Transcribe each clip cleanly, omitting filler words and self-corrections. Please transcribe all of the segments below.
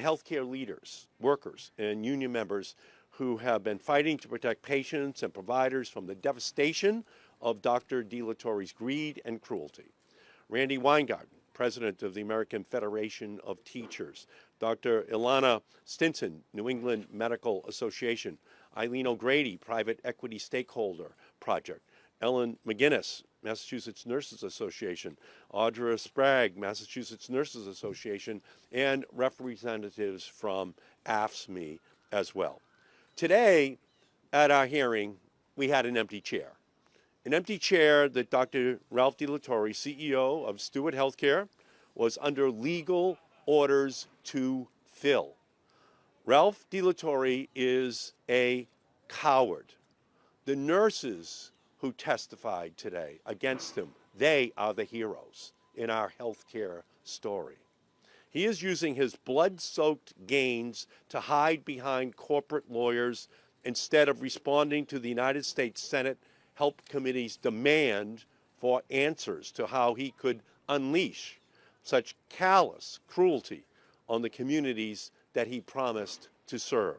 healthcare leaders, workers, and union members who have been fighting to protect patients and providers from the devastation of Dr. DeLatorre's greed and cruelty. Randy Weingarten, president of the American Federation of Teachers, Dr. Ilana Stinson, New England Medical Association, Eileen O'Grady, Private Equity Stakeholder Project, Ellen McGinnis, Massachusetts Nurses Association, Audra Sprague, Massachusetts Nurses Association, and representatives from AFSCME as well. Today, at our hearing, we had an empty chair. An empty chair that Dr. Ralph DeLatorre, CEO of Steward Healthcare, was under legal orders to fill. Ralph DeLatorre is a coward. The nurses who testified today against him, they are the heroes in our healthcare story. He is using his blood-soaked gains to hide behind corporate lawyers instead of responding to the United States Senate Health Committee's demand for answers to how he could unleash such callous cruelty on the communities that he promised to serve.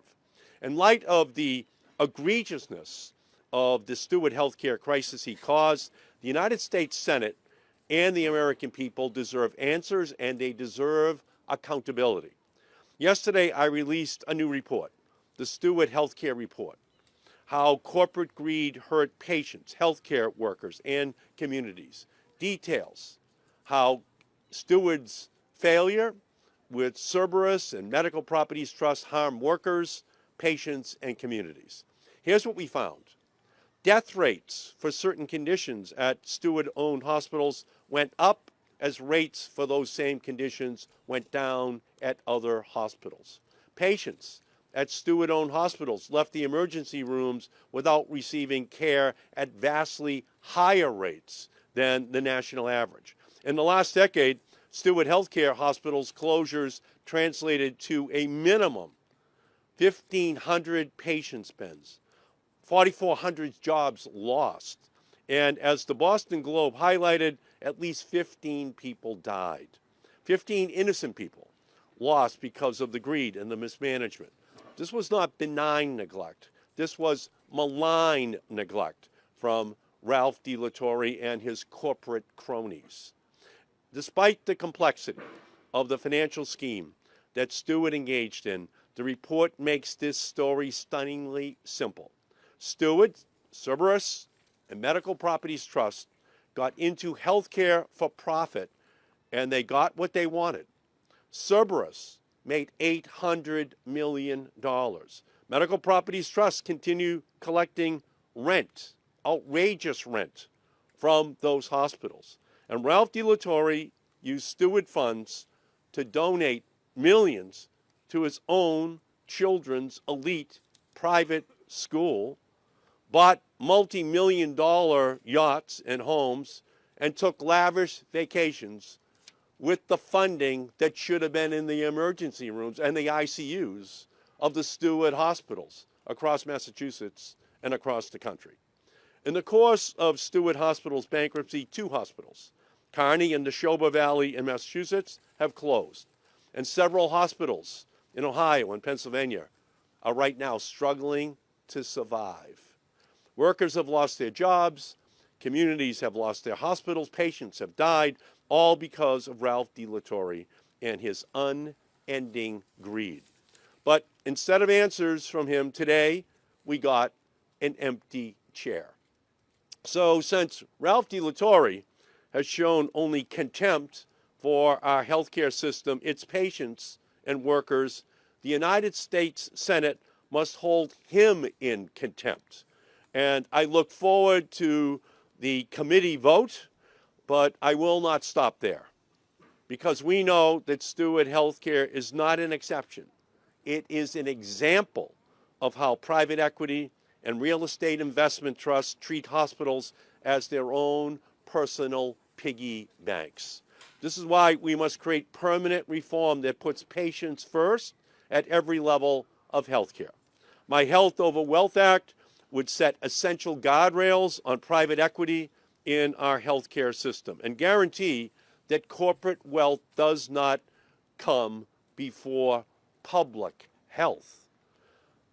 In light of the egregiousness of the Steward healthcare crisis he caused, the United States Senate and the American people deserve answers, and they deserve accountability. Yesterday, I released a new report, the Steward Healthcare Report, how corporate greed hurt patients, healthcare workers, and communities. Details how Steward's failure with Cerberus and Medical Properties Trust harm workers, patients, and communities. Here's what we found. Death rates for certain conditions at Steward-owned hospitals went up as rates for those same conditions went down at other hospitals. Patients at Steward-owned hospitals left the emergency rooms without receiving care at vastly higher rates than the national average. In the last decade, Steward Healthcare hospitals closures translated to a minimum 1,500 patient beds, 4,400 jobs lost, and as the Boston Globe highlighted, at least 15 people died. 15 innocent people lost because of the greed and the mismanagement. This was not benign neglect. This was malign neglect from Ralph DeLatorre and his corporate cronies. Despite the complexity of the financial scheme that Steward engaged in, the report makes this story stunningly simple. Steward, Cerberus, and Medical Properties Trust got into healthcare for profit, and they got what they wanted. Cerberus made $800 million. Medical Properties Trust continue collecting rent, outrageous rent, from those hospitals. And Ralph DeLatorre used Steward funds to donate millions to his own children's elite private school, bought multi-million-dollar yachts and homes, and took lavish vacations with the funding that should have been in the emergency rooms and the ICUs of the Steward hospitals across Massachusetts and across the country. In the course of Steward Hospital's bankruptcy, 2 hospitals, Kearney and Neshoba Valley in Massachusetts, have closed, and several hospitals in Ohio and Pennsylvania are right now struggling to survive. Workers have lost their jobs, communities have lost their hospitals, patients have died, all because of Ralph DeLatorre and his unending greed. But instead of answers from him today, we got an empty chair. So since Ralph DeLatorre has shown only contempt for our healthcare system, its patients and workers, the United States Senate must hold him in contempt. And I look forward to the committee vote, but I will not stop there, because we know that Steward Healthcare is not an exception. It is an example of how private equity and real estate investment trusts treat hospitals as their own personal piggy banks. This is why we must create permanent reform that puts patients first at every level of healthcare. My Health Over Wealth Act would set essential guardrails on private equity in our healthcare system and guarantee that corporate wealth does not come before public health.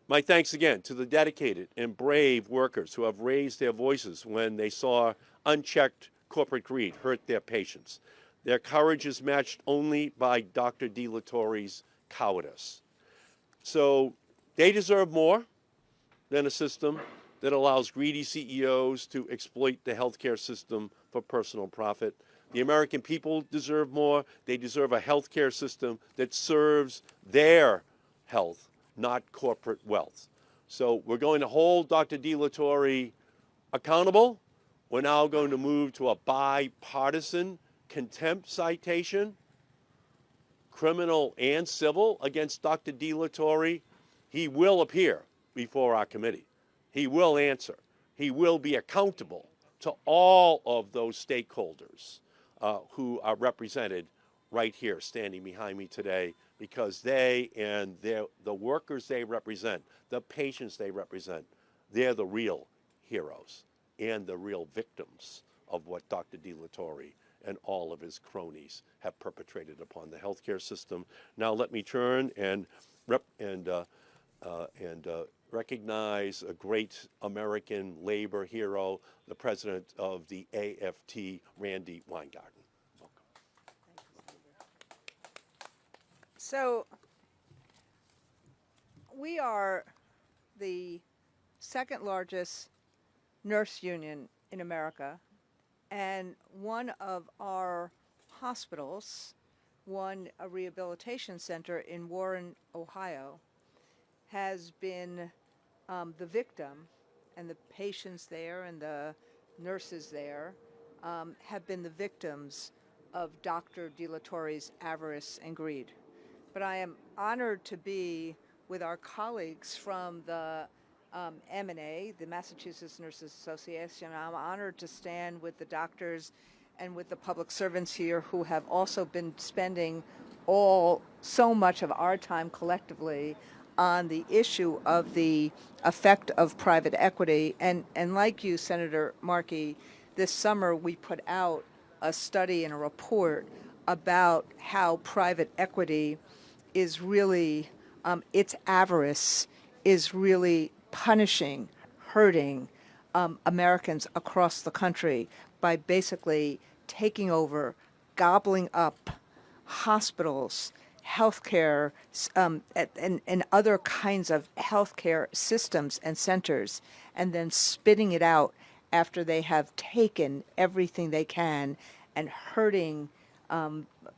My thanks again to the dedicated and brave workers who have raised their voices when they saw unchecked corporate greed hurt their patients. Their courage is matched only by Dr. DeLatorre's cowardice. So they deserve more than a system that allows greedy CEOs to exploit the healthcare system for personal profit. The American people deserve more. They deserve a healthcare system that serves their health, not corporate wealth. So we're going to hold Dr. DeLatorre accountable. We're now going to move to a bipartisan contempt citation, criminal and civil, against Dr. DeLatorre. He will appear before our committee. He will answer. He will be accountable to all of those stakeholders who are represented right here, standing behind me today, because they and the workers they represent, the patients they represent, they're the real heroes and the real victims of what Dr. DeLatorre and all of his cronies have perpetrated upon the healthcare system. Now let me turn and recognize a great American labor hero, the president of the AFT, Randy Weingarten. Welcome. So we are the second largest nurse union in America, and one of our hospitals, a rehabilitation center in Warren, Ohio, has been the victim, and the patients there and the nurses there have been the victims of Dr. DeLatorre's avarice and greed. But I am honored to be with our colleagues from the M&A, the Massachusetts Nurses Association. I'm honored to stand with the doctors and with the public servants here who have also been spending so much of our time collectively on the issue of the effect of private equity. And like you, Senator Markey, this summer we put out a study and a report about how private equity is really, its avarice is really punishing, hurting Americans across the country by basically taking over, gobbling up hospitals, healthcare, and other kinds of healthcare systems and centers, and then spitting it out after they have taken everything they can and hurting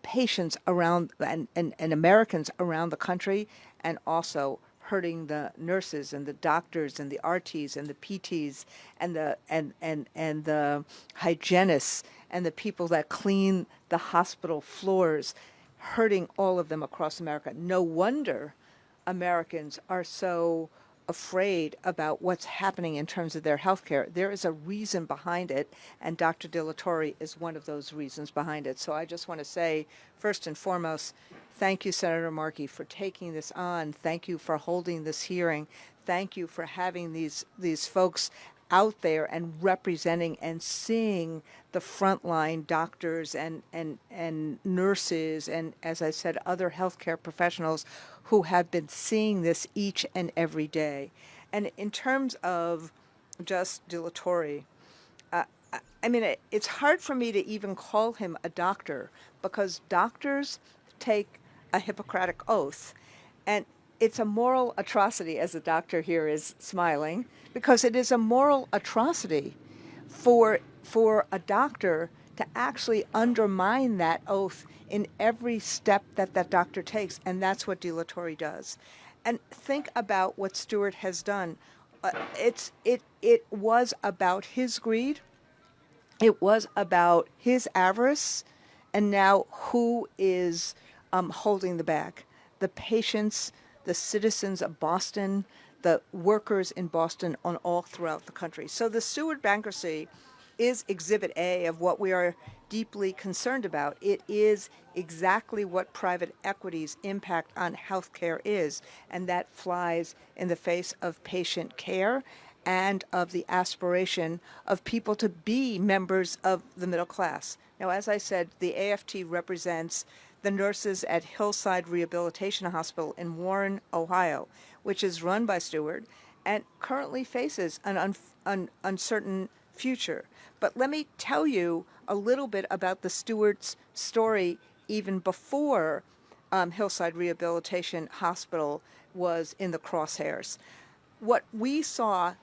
patients around and Americans around the country, and also hurting the nurses and the doctors and the RTs and the PTs and the hygienists and the people that clean the hospital floors, hurting all of them across America. No wonder Americans are so afraid about what's happening in terms of their health care. There is a reason behind it, and Dr. DeLatorre is one of those reasons behind it. So I just want to say, first and foremost, thank you, Senator Markey, for taking this on. Thank you for holding this hearing. Thank you for having these folks out there and representing and seeing the frontline doctors and nurses and, as I said, other healthcare professionals who have been seeing this each and every day. And in terms of just DeLatorre, I mean, it's hard for me to even call him a doctor, because doctors take a Hippocratic oath, and it's a moral atrocity, as the doctor here is smiling, because it is a moral atrocity for a doctor to actually undermine that oath in every step that doctor takes, and that's what DeLatorre does. And think about what Steward has done. It was about his greed, it was about his avarice, and now who is holding the bag? The patients, the citizens of Boston, the workers in Boston, on all throughout the country. So the Steward bankruptcy is Exhibit A of what we are deeply concerned about. It is exactly what private equity's impact on healthcare is, and that flies in the face of patient care and of the aspiration of people to be members of the middle class. Now, as I said, the AFT represents the nurses at Hillside Rehabilitation Hospital in Warren, Ohio, which is run by Steward and currently faces an uncertain future. But let me tell you a little bit about the Steward's story even before Hillside Rehabilitation Hospital was in the crosshairs. What we saw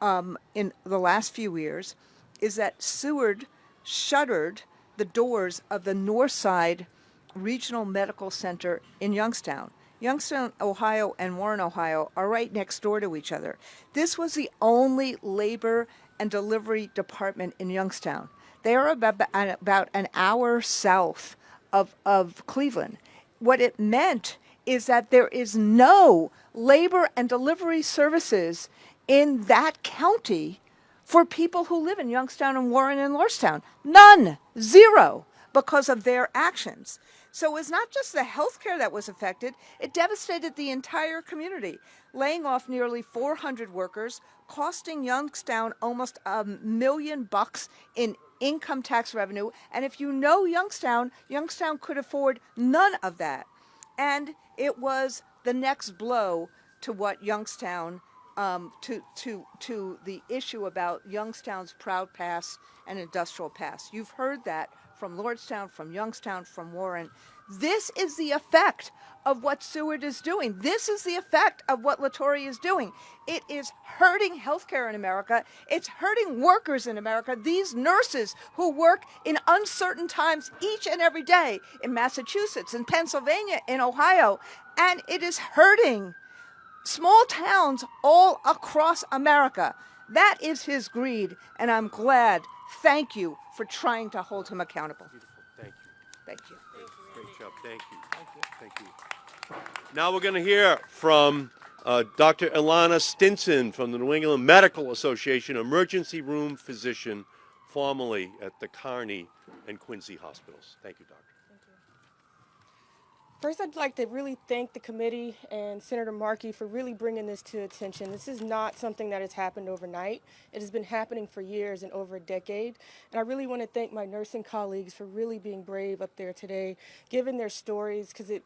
in the last few years is that Steward shuttered the doors of the Northside Regional Medical Center in Youngstown. Youngstown, Ohio and Warren, Ohio are right next door to each other. This was the only labor and delivery department in Youngstown. They are about an hour south of Cleveland. What it meant is that there is no labor and delivery services in that county for people who live in Youngstown and Warren and Lordstown. None. Zero. Because of their actions. So it was not just the health care that was affected, it devastated the entire community, laying off nearly 400 workers, costing Youngstown almost $1 million in income tax revenue. And if you know Youngstown, Youngstown could afford none of that. And it was the next blow to what Youngstown, to the issue about Youngstown's proud past and industrial past. You've heard that from Lordstown, from Youngstown, from Warren. This is the effect of what Steward is doing. This is the effect of what Torre is doing. It is hurting healthcare in America. It's hurting workers in America. These nurses who work in uncertain times each and every day in Massachusetts, in Pennsylvania, in Ohio, and it is hurting small towns all across America. That is his greed, and I'm glad. Thank you for trying to hold him accountable. Beautiful. Thank you. Thank you. Great job. Thank you. Thank you. Now we're going to hear from Dr. Ilana Stinson from the New England Medical Association, emergency room physician, formerly at the Kearney and Quincy hospitals. Thank you, Doctor. First, I'd like to really thank the committee and Senator Markey for really bringing this to attention. This is not something that has happened overnight. It has been happening for years and over a decade. And I really want to thank my nursing colleagues for really being brave up there today, giving their stories, because it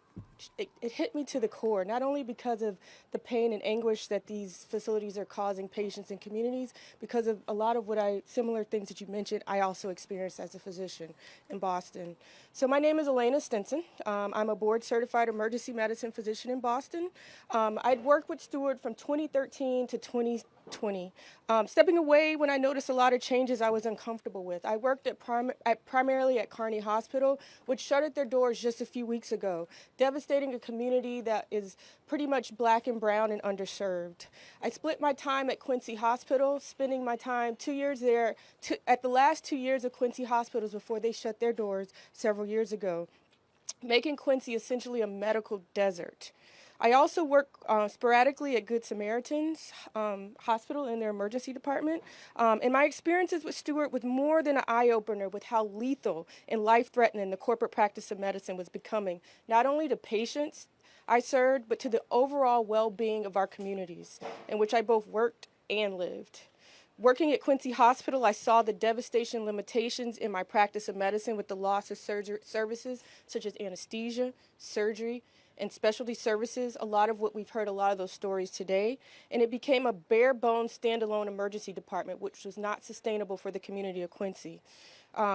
hit me to the core, not only because of the pain and anguish that these facilities are causing patients and communities, because of a lot of similar things that you mentioned, I also experienced as a physician in Boston. So my name is Elena Stinson. I'm a board-certified emergency medicine physician in Boston. I'd worked with Steward from 2013 to 2020. Stepping away when I noticed a lot of changes I was uncomfortable with. I worked primarily at Kearney Hospital, which shuttered their doors just a few weeks ago, devastating a community that is pretty much black and brown and underserved. I split my time at Quincy Hospital, spending my time 2 years there, at the last 2 years of Quincy hospitals before they shut their doors several years ago, making Quincy essentially a medical desert. I also work sporadically at Good Samaritan's Hospital in their emergency department. And my experiences with Steward was more than an eye-opener with how lethal and life-threatening the corporate practice of medicine was becoming, not only to patients I served, but to the overall well-being of our communities, in which I both worked and lived. Working at Quincy Hospital, I saw the devastation limitations in my practice of medicine with the loss of services such as anesthesia, surgery, and specialty services, a lot of what we've heard, a lot of those stories today, and it became a bare-bones standalone emergency department, which was not sustainable for the community of Quincy.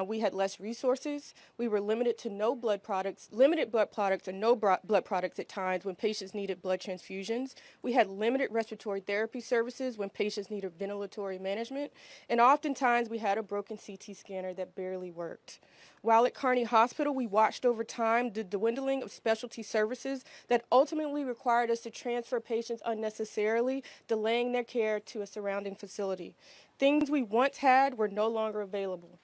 We had less resources. We were limited to limited blood products and no blood products at times when patients needed blood transfusions. We had limited respiratory therapy services when patients needed ventilatory management. And oftentimes we had a broken CT scanner that barely worked. While at Kearney Hospital, we watched over time the dwindling of specialty services that ultimately required us to transfer patients unnecessarily, delaying their care to a surrounding facility. Things we once had were no longer available.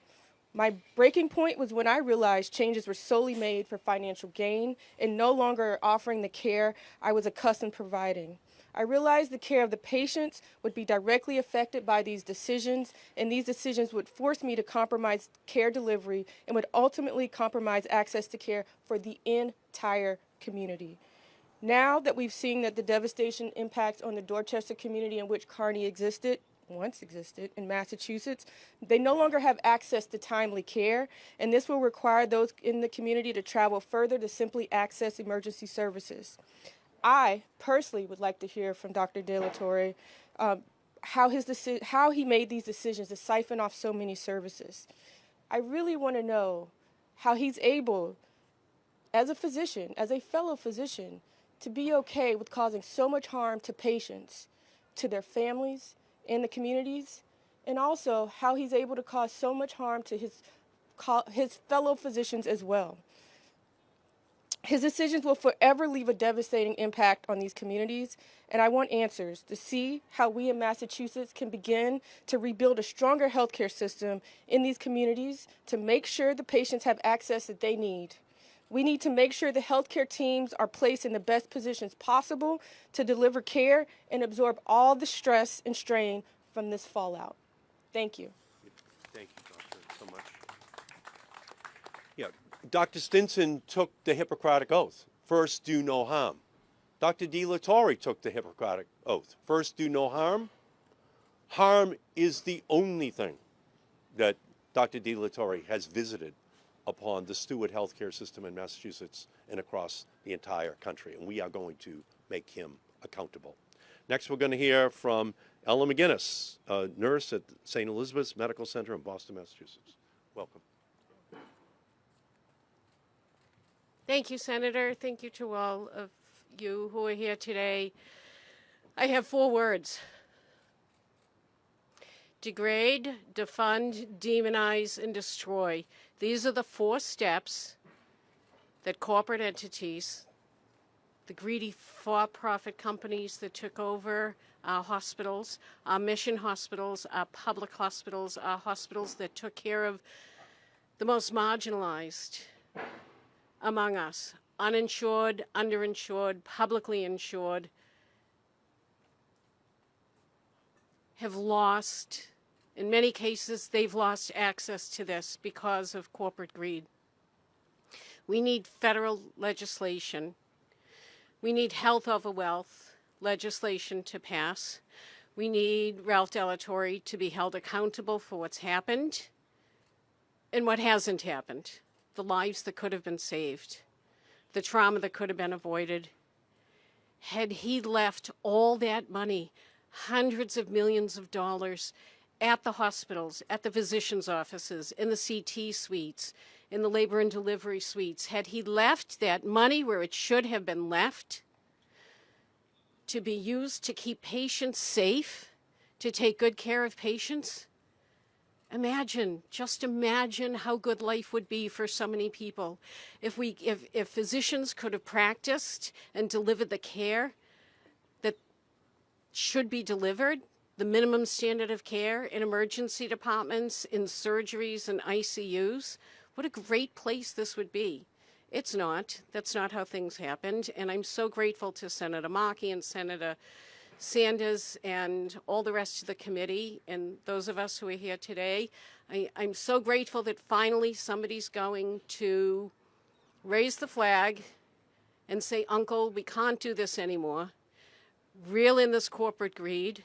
My breaking point was when I realized changes were solely made for financial gain and no longer offering the care I was accustomed providing. I realized the care of the patients would be directly affected by these decisions, and these decisions would force me to compromise care delivery and would ultimately compromise access to care for the entire community. Now that we've seen that the devastation impacts on the Dorchester community in which Kearney existed, once existed in Massachusetts, they no longer have access to timely care, and this will require those in the community to travel further to simply access emergency services. I personally would like to hear from Dr. De La Torre how he made these decisions to siphon off so many services. I really want to know how he's able, as a physician, as a fellow physician, to be okay with causing so much harm to patients, to their families, and the communities, and also how he's able to cause so much harm to his fellow physicians as well. His decisions will forever leave a devastating impact on these communities, and I want answers to see how we in Massachusetts can begin to rebuild a stronger healthcare system in these communities to make sure the patients have access that they need. We need to make sure the healthcare teams are placed in the best positions possible to deliver care and absorb all the stress and strain from this fallout. Thank you. Thank you, Doctor, so much. Yeah, Dr. Stinson took the Hippocratic Oath, first do no harm. Dr. De La Torre took the Hippocratic Oath, first do no harm. Harm is the only thing that Dr. De La Torre has visited upon the Steward healthcare system in Massachusetts and across the entire country, and we are going to make him accountable. Next, we're going to hear from Ella McGinnis, a nurse at St. Elizabeth's Medical Center in Boston, Massachusetts. Welcome. Thank you, Senator. Thank you to all of you who are here today. I have 4 words: degrade, defund, demonize, and destroy. These are the 4 steps that corporate entities, the greedy for-profit companies that took over our hospitals, our mission hospitals, our public hospitals, our hospitals that took care of the most marginalized among us, uninsured, underinsured, publicly insured, have lost, in many cases, they've lost access to this because of corporate greed. We need federal legislation. We need health over wealth legislation to pass. We need Ralph De La Torre to be held accountable for what's happened and what hasn't happened. The lives that could have been saved, the trauma that could have been avoided. Had he left all that money, hundreds of millions of dollars, at the hospitals, at the physicians' offices, in the CT suites, in the labor and delivery suites, had he left that money where it should have been left to be used to keep patients safe, to take good care of patients, just imagine how good life would be for so many people if physicians could have practiced and delivered the care that should be delivered, the minimum standard of care in emergency departments, in surgeries and ICUs. What a great place this would be. It's not. That's not how things happened. And I'm so grateful to Senator Markey and Senator Sanders and all the rest of the committee and those of us who are here today. I'm so grateful that finally somebody's going to raise the flag and say, Uncle, we can't do this anymore. Reel in this corporate greed,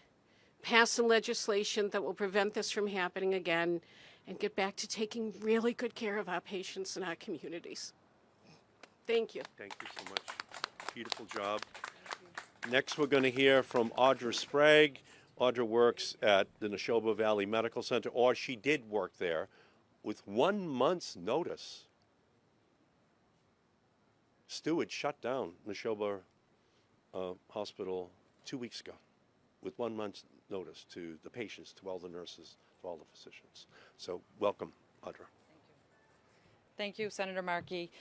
pass some legislation that will prevent this from happening again, and get back to taking really good care of our patients and our communities. Thank you. Thank you so much. Beautiful job. Next, we're going to hear from Audra Sprague. Audra works at the Neshoba Valley Medical Center, or she did work there, with 1 month's notice. Steward shut down Neshoba Hospital 2 weeks ago with 1 month's notice to the patients, to all the nurses, to all the physicians. So welcome, Audra. Thank you, Senator Markey.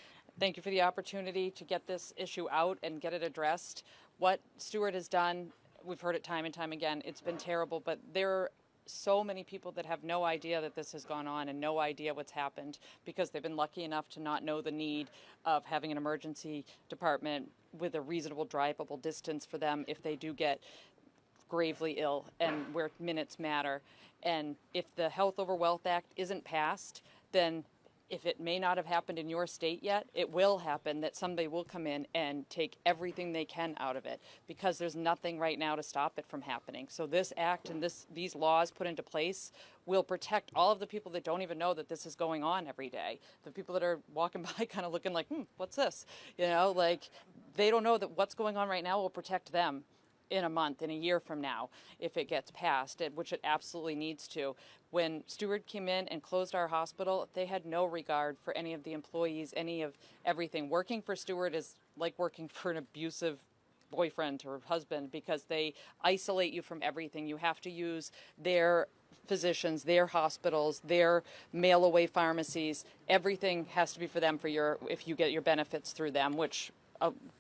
Thank you for the opportunity to get this issue out and get it addressed. What Steward has done, we've heard it time and time again, it's been terrible, but there are so many people that have no idea that this has gone on and no idea what's happened because they've been lucky enough to not know the need of having an emergency department with a reasonable drivable distance for them if they do get gravely ill and where minutes matter. And if the Health Over Wealth Act isn't passed, then if it may not have happened in your state yet, it will happen, that somebody will come in and take everything they can out of it, because there's nothing right now to stop it from happening. So this act and these laws put into place will protect all of the people that don't even know that this is going on every day. The people that are walking by kind of looking like, what's this? You know, like, they don't know that what's going on right now will protect them in a month, in a year from now, if it gets passed, which it absolutely needs to. When Steward came in and closed our hospital, they had no regard for any of the employees, any of everything. Working for Steward is like working for an abusive boyfriend or husband, because they isolate you from everything. You have to use their physicians, their hospitals, their mail-away pharmacies. Everything has to be for them, if you get your benefits through them, which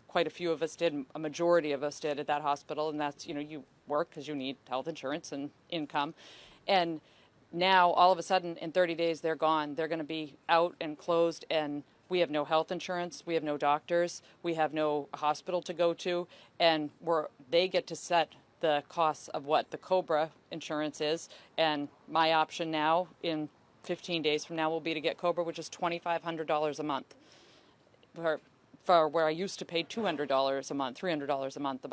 quite a few of us did, a majority of us did at that hospital, and that's, you work because you need health insurance and income. And now, all of a sudden, in 30 days, they're gone. They're going to be out and closed, and we have no health insurance, we have no doctors, we have no hospital to go to, and they get to set the costs of what the COBRA insurance is. And my option now, in 15 days from now, will be to get COBRA, which is $2,500 a month. For where I used to pay $200 a month, $300 a month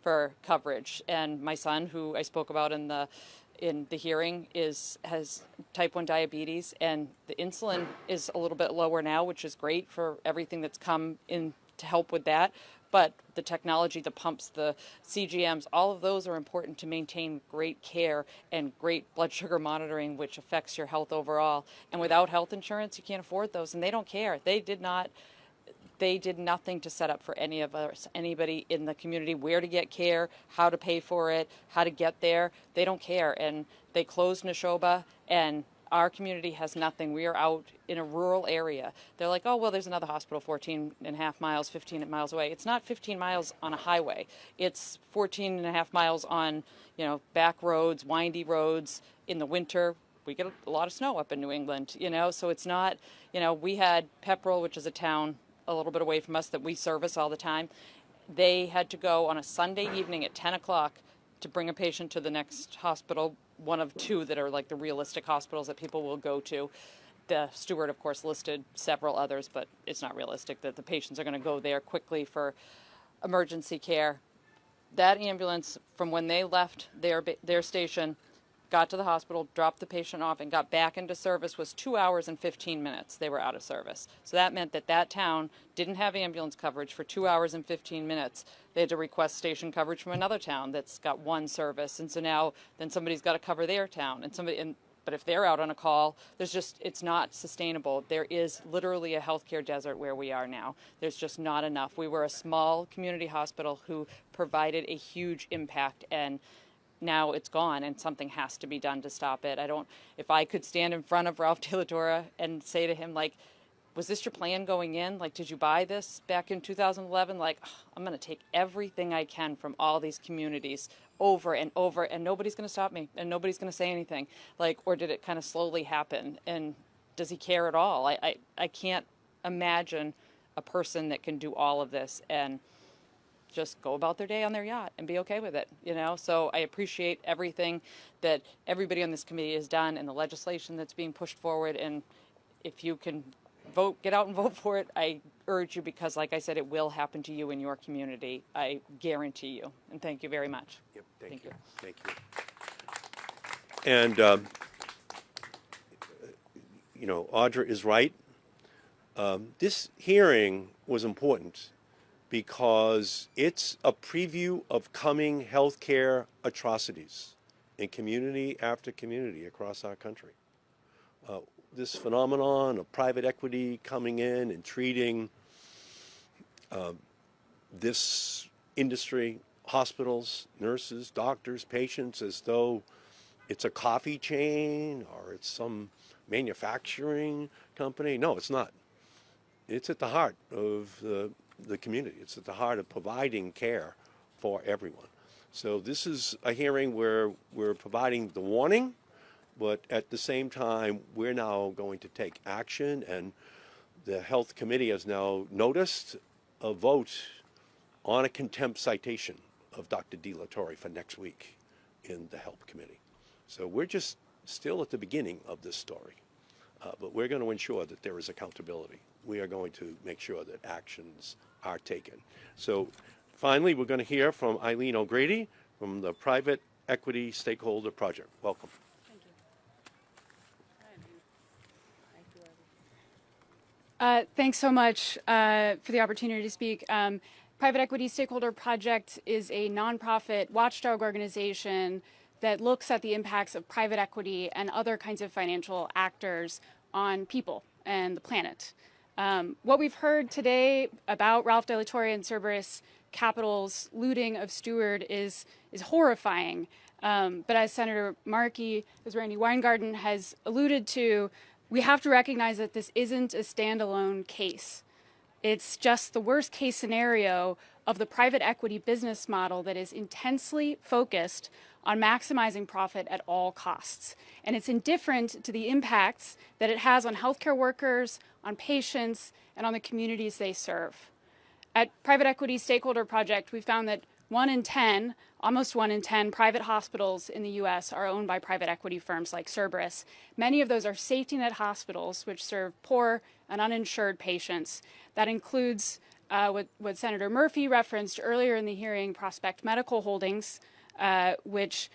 for coverage. And my son, who I spoke about in the hearing, has type 1 diabetes, and the insulin is a little bit lower now, which is great for everything that's come in to help with that. But the technology, the pumps, the CGMs, all of those are important to maintain great care and great blood sugar monitoring, which affects your health overall. And without health insurance, you can't afford those, and they don't care. They did nothing to set up for any of us, anybody in the community, where to get care, how to pay for it, how to get there. They don't care. And they closed Neshoba, and our community has nothing. We are out in a rural area. They're like, oh, well, there's another hospital 14 and a half miles, 15 miles away. It's not 15 miles on a highway. It's 14 and a half miles on, back roads, windy roads. In the winter, we get a lot of snow up in New England, so it's not, we had Pepperell, which is a town a little bit away from us that we service all the time. They had to go on a Sunday evening at 10 o'clock to bring a patient to the next hospital, one of two that are like the realistic hospitals that people will go to. The Steward, of course, listed several others, but it's not realistic that the patients are going to go there quickly for emergency care. That ambulance, from when they left their station, got to the hospital, dropped the patient off, and got back into service, was 2 hours and 15 minutes they were out of service. So that meant that town didn't have ambulance coverage for 2 hours and 15 minutes. They had to request station coverage from another town that's got one service. And so now then somebody's got to cover their town. But if they're out on a call, it's not sustainable. There is literally a healthcare desert where we are now. There's just not enough. We were a small community hospital who provided a huge impact, and now it's gone, and something has to be done to stop it. If I could stand in front of Ralph de la Torre and say to him, like, was this your plan going in? Like, did you buy this back in 2011? Like, I'm going to take everything I can from all these communities over and over, and nobody's going to stop me, and nobody's going to say anything. Like, or did it kind of slowly happen? And does he care at all? I can't imagine a person that can do all of this and just go about their day on their yacht and be okay with it, So I appreciate everything that everybody on this committee has done and the legislation that's being pushed forward. And if you can get out and vote for it, I urge you, because like I said, it will happen to you in your community. I guarantee you. And thank you very much. Yep, thank you. Thank you. And, Audra is right. This hearing was important because it's a preview of coming healthcare atrocities in community after community across our country. This phenomenon of private equity coming in and treating this industry, hospitals, nurses, doctors, patients, as though it's a coffee chain or it's some manufacturing company. No, it's not. It's at the heart of the community. It's at the heart of providing care for everyone. So this is a hearing where we're providing the warning, but at the same time, we're now going to take action, and the Health Committee has now noticed a vote on a contempt citation of Dr. de la Torre for next week in the Health Committee. So we're just still at the beginning of this story. But we're going to ensure that there is accountability. We are going to make sure that actions are taken. So finally, we're going to hear from Eileen O'Grady from the Private Equity Stakeholder Project. Welcome. Thanks so much for the opportunity to speak. Private Equity Stakeholder Project is a nonprofit watchdog organization that looks at the impacts of private equity and other kinds of financial actors on people and the planet. What we've heard today about Ralph de la Torre and Cerberus Capital's looting of Steward is horrifying. But as Senator Markey, as Randy Weingarten has alluded to, we have to recognize that this isn't a standalone case. It's just the worst case scenario of the private equity business model that is intensely focused on maximizing profit at all costs. And it's indifferent to the impacts that it has on healthcare workers, on patients, and on the communities they serve. At Private Equity Stakeholder Project, we found that 1 in 10, almost 1 in 10 private hospitals in the U.S. are owned by private equity firms like Cerberus. Many of those are safety net hospitals, which serve poor and uninsured patients. That includes what Senator Murphy referenced earlier in the hearing, Prospect Medical Holdings, which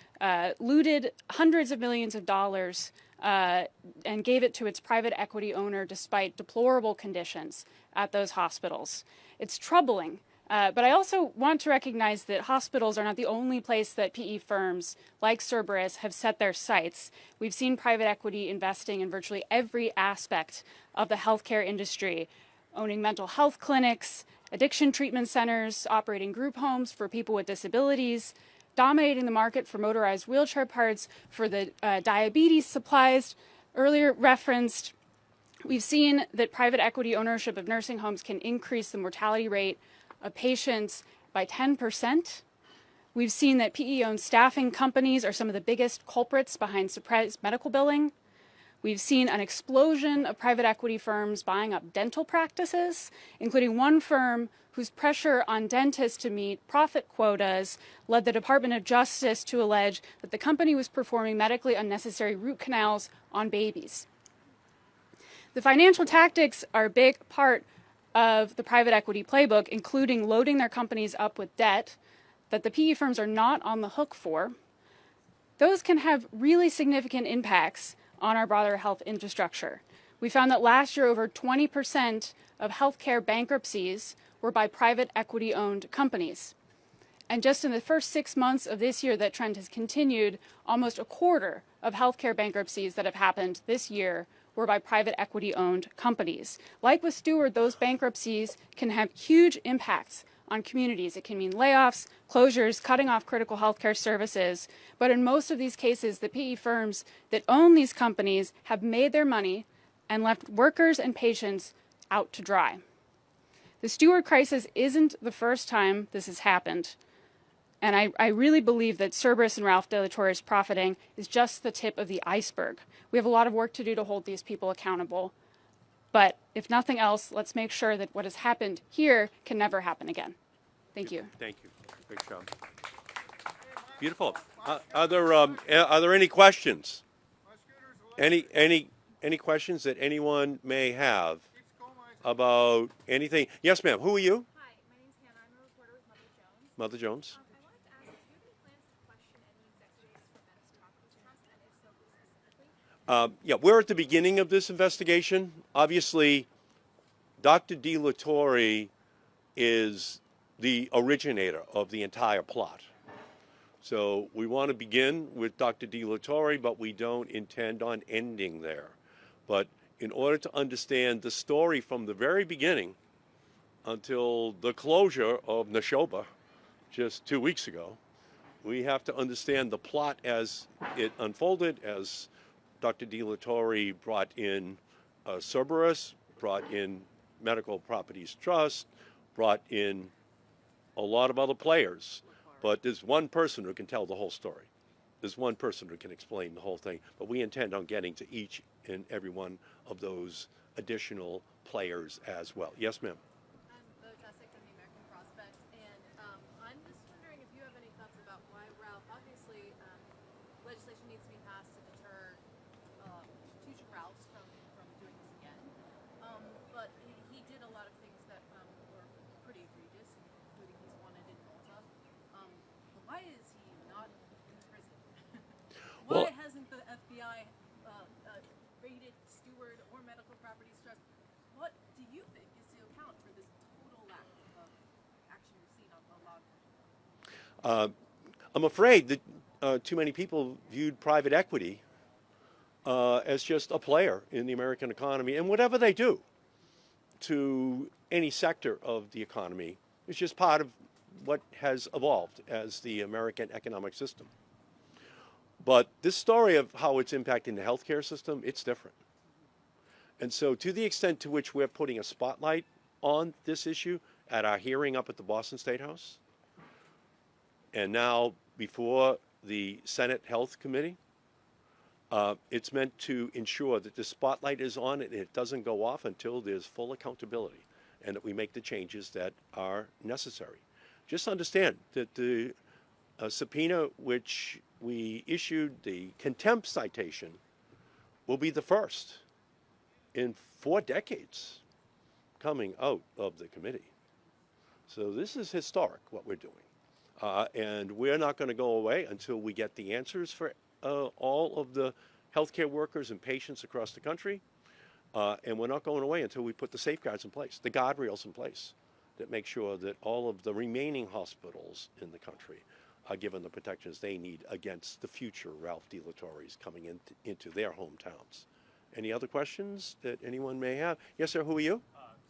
looted hundreds of millions of dollars and gave it to its private equity owner despite deplorable conditions at those hospitals. It's troubling. But I also want to recognize that hospitals are not the only place that PE firms like Cerberus have set their sights. We've seen private equity investing in virtually every aspect of the healthcare industry, owning mental health clinics, addiction treatment centers, operating group homes for people with disabilities, dominating the market for motorized wheelchair parts, for the diabetes supplies earlier referenced. We've seen that private equity ownership of nursing homes can increase the mortality rate of patients by 10%. We've seen that PE-owned staffing companies are some of the biggest culprits behind suppressed medical billing. We've seen an explosion of private equity firms buying up dental practices, including one firm whose pressure on dentists to meet profit quotas led the Department of Justice to allege that the company was performing medically unnecessary root canals on babies. The financial tactics are a big part of the private equity playbook, including loading their companies up with debt that the PE firms are not on the hook for. Those can have really significant impacts on our broader health infrastructure. We found that last year over 20% of healthcare bankruptcies were by private equity-owned companies. And just in the first 6 months of this year, that trend has continued. Almost a quarter of healthcare bankruptcies that have happened this year were by private equity-owned companies. Like with Steward, those bankruptcies can have huge impacts on communities. It can mean layoffs, closures, cutting off critical healthcare services. But in most of these cases, the PE firms that own these companies have made their money and left workers and patients out to dry. The Steward crisis isn't the first time this has happened. And I really believe that Cerberus and Ralph de la Torre's profiting is just the tip of the iceberg. We have a lot of work to do to hold these people accountable. But if nothing else, let's make sure that what has happened here can never happen again. Thank you. Thank you. Great job. Beautiful. Are there any questions? Any questions that anyone may have about anything? Yes, ma'am. Who are you? Hi, my name's Hannah. I'm a reporter with Mother Mother Jones. Jones. I wanted to ask, do you have any plans to question any executives from Venice talk with Trump, and if so, who specifically? Yeah, we're at the beginning of this investigation. Obviously, Dr. de la Torre is the originator of the entire plot. So we want to begin with Dr. de la Torre, but we don't intend on ending there. But in order to understand the story from the very beginning until the closure of Nashoba just 2 weeks ago, we have to understand the plot as it unfolded, as Dr. de la Torre brought in Cerberus, brought in Medical Properties Trust, brought in a lot of other players. But there's one person who can tell the whole story. There's one person who can explain the whole thing. But we intend on getting to each and every one of those additional players as well. Yes, ma'am. I'm Bo Jessic from the American Prospect, and I'm just wondering if you have any thoughts about why Ralph, obviously legislation needs to be passed to deter future Ralphs from I'm afraid that too many people viewed private equity as just a player in the American economy, and whatever they do to any sector of the economy is just part of what has evolved as the American economic system. But this story of how it's impacting the healthcare system, it's different. And so to the extent to which we're putting a spotlight on this issue at our hearing up at the Boston State House, and now before the Senate Health Committee, it's meant to ensure that the spotlight is on it and it doesn't go off until there's full accountability and that we make the changes that are necessary. Just understand that the subpoena which we issued, the contempt citation, will be the first in 4 decades coming out of the committee. So this is historic, what we're doing. And we're not going to go away until we get the answers for all of the healthcare workers and patients across the country. And we're not going away until we put the safeguards in place, the guardrails in place that make sure that all of the remaining hospitals in the country are given the protections they need against the future Ralph DeLatorres coming into their hometowns. Any other questions that anyone may have? Yes, sir, who are you?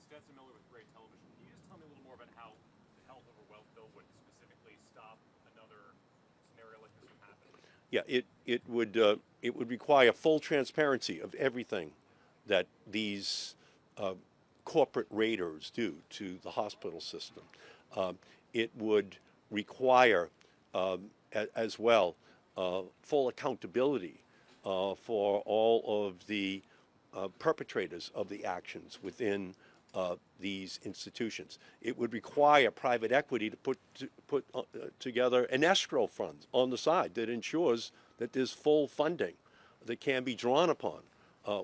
Stetson Miller with Gray Television. Can you just tell me a little more about how the Health Over Wealth bill would specifically stop another scenario like this from happening? Yeah, it would require full transparency of everything that these corporate raiders do to the hospital system. It would require as well full accountability for all of the perpetrators of the actions within these institutions. It would require private equity to put together an escrow fund on the side that ensures that there's full funding that can be drawn upon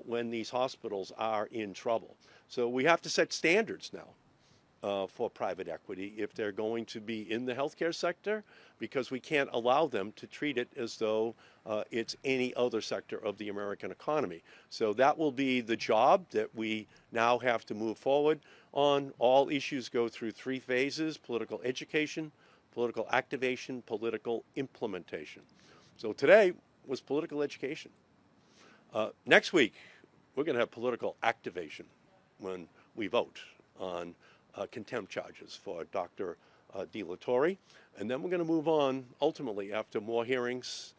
when these hospitals are in trouble. So we have to set standards now for private equity if they're going to be in the healthcare sector, because we can't allow them to treat it as though it's any other sector of the American economy. So that will be the job that we now have to move forward on. All issues go through 3 phases: political education, political activation, political implementation. So today was political education. Next week, we're going to have political activation when we vote on contempt charges for Dr. DeLatorre. And then we're going to move on, ultimately, after more hearings,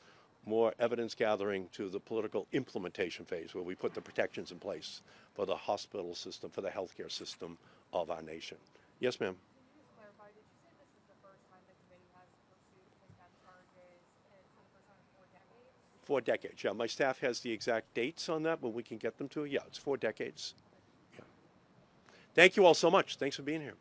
more evidence gathering, to the political implementation phase, where we put the protections in place for the hospital system, for the healthcare system of our nation. Yes, ma'am. Can you just clarify, did you say this is the first time the committee has pursued contempt charges and for the first time in 4 decades? 4 decades, yeah. My staff has the exact dates on that, but we can get them to you. Yeah, it's 4 decades. Yeah. Thank you all so much. Thanks for being here.